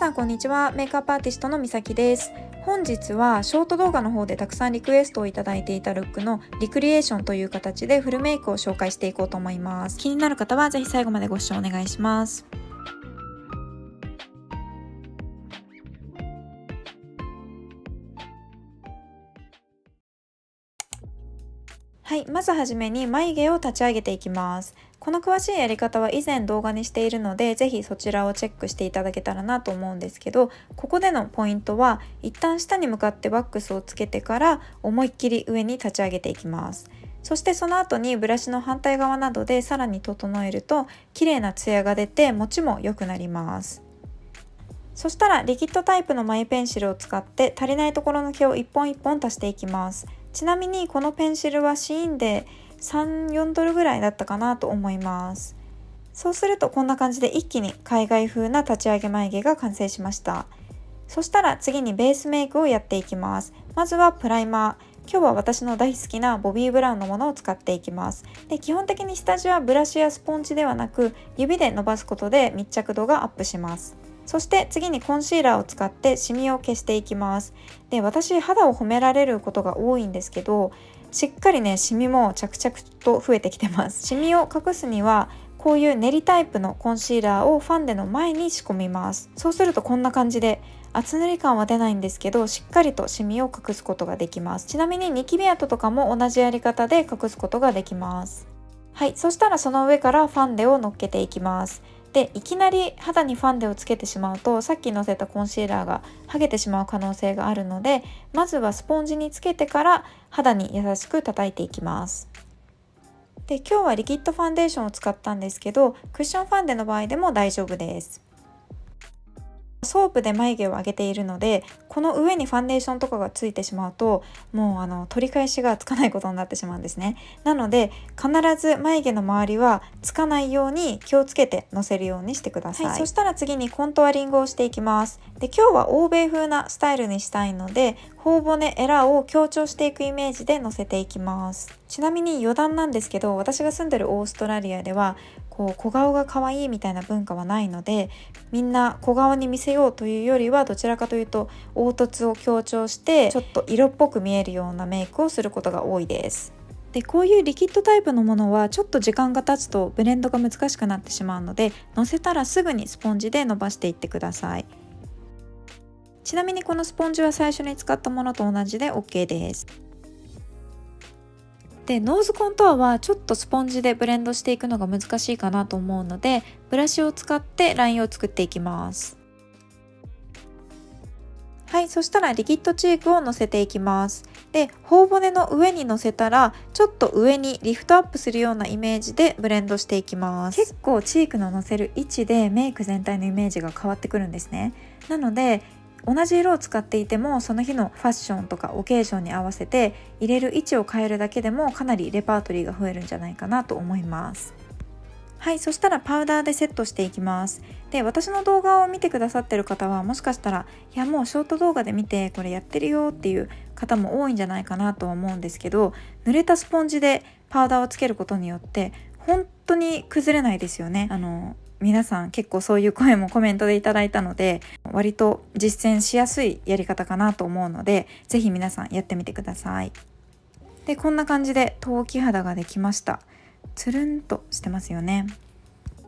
さんこんにちは。メイクアップアーティストのみさきです。本日はショート動画の方でたくさんリクエストをいただいていたルックのリクリエーションという形でフルメイクを紹介していこうと思います。気になる方はぜひ最後までご視聴お願いします。はい、まずはじめに眉毛を立ち上げていきます。この詳しいやり方は以前動画にしているので、ぜひそちらをチェックしていただけたらなと思うんですけど、ここでのポイントは一旦下に向かってワックスをつけてから思いっきり上に立ち上げていきます。そしてその後にブラシの反対側などでさらに整えると綺麗なツヤが出て持ちも良くなります。そしたらリキッドタイプの眉ペンシルを使って足りないところの毛を一本一本足していきます。ちなみにこのペンシルはシーインで3、4ドルぐらいだったかなと思います。そうするとこんな感じで一気に海外風な立ち上げ眉毛が完成しました。そしたら次にベースメイクをやっていきます。まずはプライマー。今日は私の大好きなボビーブラウンのものを使っていきます。で、基本的に下地はブラシやスポンジではなく指で伸ばすことで密着度がアップします。そして次にコンシーラーを使ってシミを消していきます。で、私肌を褒められることが多いんですけど、しっかりねシミも着々と増えてきてます。シミを隠すにはこういう練りタイプのコンシーラーをファンデの前に仕込みます。そうするとこんな感じで厚塗り感は出ないんですけど、しっかりとシミを隠すことができます。ちなみにニキビ跡とかも同じやり方で隠すことができます。はい、そしたらその上からファンデを乗っけていきます。で、いきなり肌にファンデをつけてしまうとさっきのせたコンシーラーが剥げてしまう可能性があるので、まずはスポンジにつけてから肌に優しく叩いていきます。で、今日はリキッドファンデーションを使ったんですけど、クッションファンデの場合でも大丈夫です。ソープで眉毛を上げているので、この上にファンデーションとかがついてしまうともう取り返しがつかないことになってしまうんですね。なので必ず眉毛の周りはつかないように気をつけてのせるようにしてください。はい、そしたら次にコントゥアリングをしていきます。で、今日は欧米風なスタイルにしたいので、頬骨エラを強調していくイメージでのせていきます。ちなみに余談なんですけど、私が住んでるオーストラリアでは小顔が可愛いみたいな文化はないので、みんな小顔に見せようというよりはどちらかというと凹凸を強調してちょっと色っぽく見えるようなメイクをすることが多いです。で、こういうリキッドタイプのものはちょっと時間が経つとブレンドが難しくなってしまうので、のせたらすぐにスポンジで伸ばしていってください。ちなみにこのスポンジは最初に使ったものと同じで OK です。で、ノーズコントゥアはちょっとスポンジでブレンドしていくのが難しいかなと思うので、ブラシを使ってラインを作っていきます。はい、そしたらリキッドチークをのせていきます。で、頬骨の上にのせたらちょっと上にリフトアップするようなイメージでブレンドしていきます。結構チークののせる位置でメイク全体のイメージが変わってくるんですね。なので同じ色を使っていてもその日のファッションとかオケージョンに合わせて入れる位置を変えるだけでもかなりレパートリーが増えるんじゃないかなと思います。はい、そしたらパウダーでセットしていきます。で、私の動画を見てくださってる方はもしかしたらいやもうショート動画で見てこれやってるよっていう方も多いんじゃないかなとは思うんですけど、濡れたスポンジでパウダーをつけることによって本当に崩れないですよね。皆さん結構そういう声もコメントでいただいたので、割と実践しやすいやり方かなと思うので、ぜひ皆さんやってみてください。で、こんな感じで陶器肌ができました。つるんとしてますよね。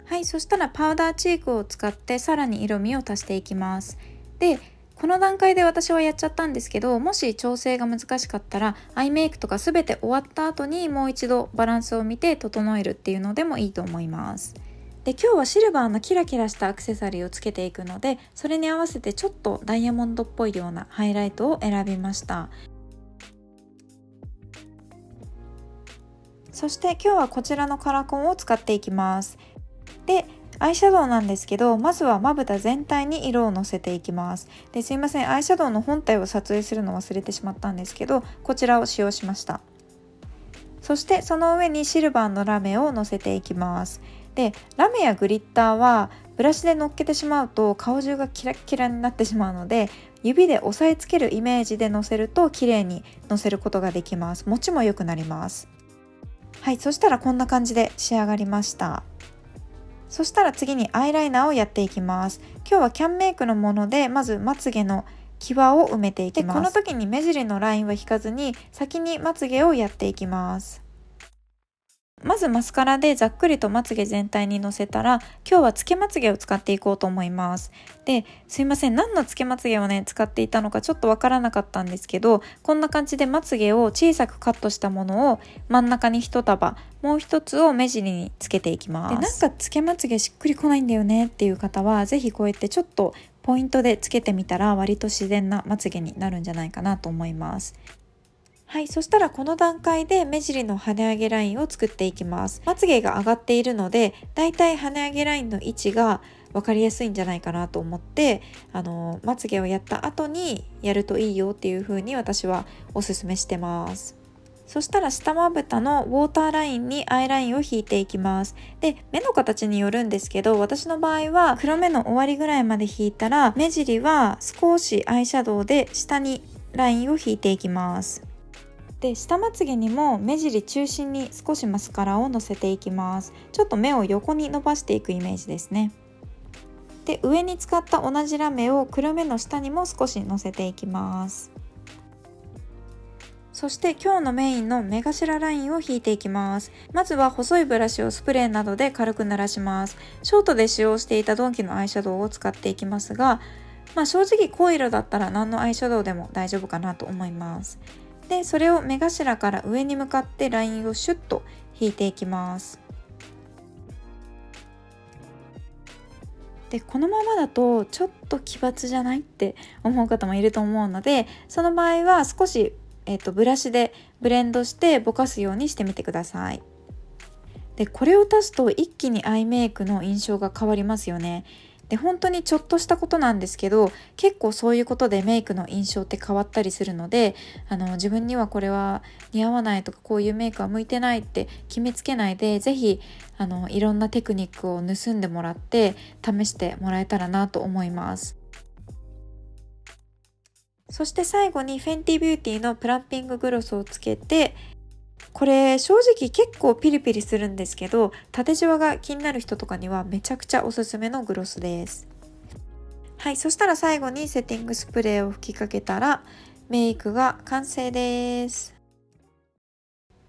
はい、そしたらパウダーチークを使ってさらに色味を足していきます。で、この段階で私はやっちゃったんですけど、もし調整が難しかったらアイメイクとか全て終わった後にもう一度バランスを見て整えるっていうのでもいいと思います。で、今日はシルバーのキラキラしたアクセサリーをつけていくので、それに合わせてちょっとダイヤモンドっぽいようなハイライトを選びました。そして今日はこちらのカラコンを使っていきます。で、アイシャドウなんですけど、まずはまぶた全体に色をのせていきます。で、すいません、アイシャドウの本体を撮影するの忘れてしまったんですけど、こちらを使用しました。そしてその上にシルバーのラメをのせていきます。で、ラメやグリッターはブラシで乗っけてしまうと顔中がキラッキラになってしまうので、指で押さえつけるイメージでのせると綺麗にのせることができます。持ちも良くなります。はい、そしたらこんな感じで仕上がりました。そしたら次にアイライナーをやっていきます。今日はキャンメイクのもので、まずまつげの際を埋めていきます。で、この時に目尻のラインは引かずに先にまつげをやっていきます。まずマスカラでざっくりとまつげ全体にのせたら、今日はつけまつげを使っていこうと思います。で、すいません、何のつけまつげをね使っていたのかちょっとわからなかったんですけど、こんな感じでまつげを小さくカットしたものを真ん中に1束、もう一つを目尻につけていきます。で、なんかつけまつげしっくりこないんだよねっていう方は、ぜひこうやってちょっとポイントでつけてみたら割と自然なまつげになるんじゃないかなと思います。はい、そしたらこの段階で目尻の跳ね上げラインを作っていきます。まつげが上がっているので、だいたい跳ね上げラインの位置が分かりやすいんじゃないかなと思って、まつげをやった後にやるといいよっていう風に私はおすすめしてます。そしたら下まぶたのウォーターラインにアイラインを引いていきます。で、目の形によるんですけど、私の場合は黒目の終わりぐらいまで引いたら、目尻は少しアイシャドウで下にラインを引いていきます。で、下まつげにも目尻中心に少しマスカラをのせていきます。ちょっと目を横に伸ばしていくイメージですね。で、上に使った同じラメを黒目の下にも少しのせていきます。そして今日のメインの目頭ラインを引いていきます。まずは細いブラシをスプレーなどで軽く濡らします。ショートで使用していたドンキのアイシャドウを使っていきますが、正直濃い色だったら何のアイシャドウでも大丈夫かなと思います。で、それを目頭から上に向かってラインをシュッと引いていきます。で、このままだとちょっと奇抜じゃないって思う方もいると思うので、その場合は少し、ブラシでブレンドしてぼかすようにしてみてください。で、これを足すと一気にアイメイクの印象が変わりますよね。で、本当にちょっとしたことなんですけど、結構そういうことでメイクの印象って変わったりするので、自分にはこれは似合わないとか、こういうメイクは向いてないって決めつけないで、ぜひいろんなテクニックを盗んでもらって試してもらえたらなと思います。そして最後にフェンティビューティーのプランピンググロスをつけて、これ正直結構ピリピリするんですけど、縦じわが気になる人とかにはめちゃくちゃおすすめのグロスです。はい、そしたら最後にセッティングスプレーを吹きかけたらメイクが完成です。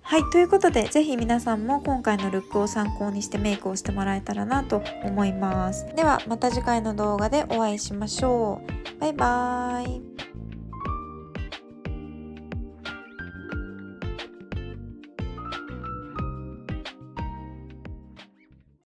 はい、ということでぜひ皆さんも今回のルックを参考にしてメイクをしてもらえたらなと思います。ではまた次回の動画でお会いしましょう。バイバーイ。